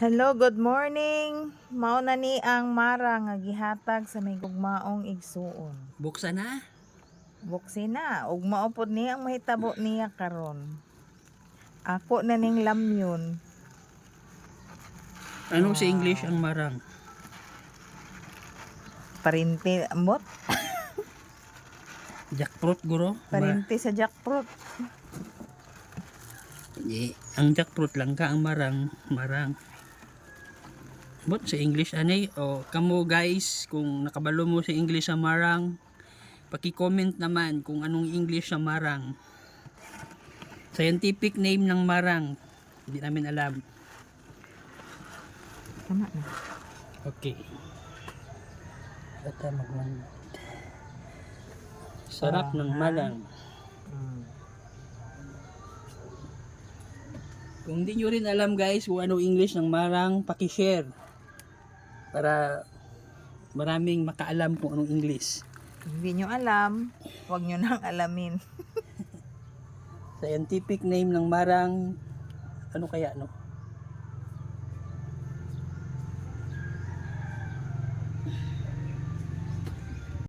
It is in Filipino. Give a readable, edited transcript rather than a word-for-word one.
Hello, good morning. Mao na ni ang mara nga gihatag sa may gugmaong igsuon. Buksan na. Buksi na ug maupod ni ang mahitabo niya karon. Ako na ning lamyon. Ano sa English ang marang? Parinti ambot, Jackfruit guro? parinti sa jackfruit. Hindi. Ang jackfruit lang ka ang marang. But sa English anay o kamo guys kung nakabalo mo sa English sa marang, paki-comment naman kung anong English sa marang. Scientific name ng marang. Hindi namin alam. Tama na. Okay. Bata magman. Sarap ng marang. Kung hindi nyo rin alam guys kung ano English ng marang, paki-share para maraming makaalam kung anong English. Hindi nyo alam, huwag nyo nang alamin. Scientific name ng marang, ano kaya no?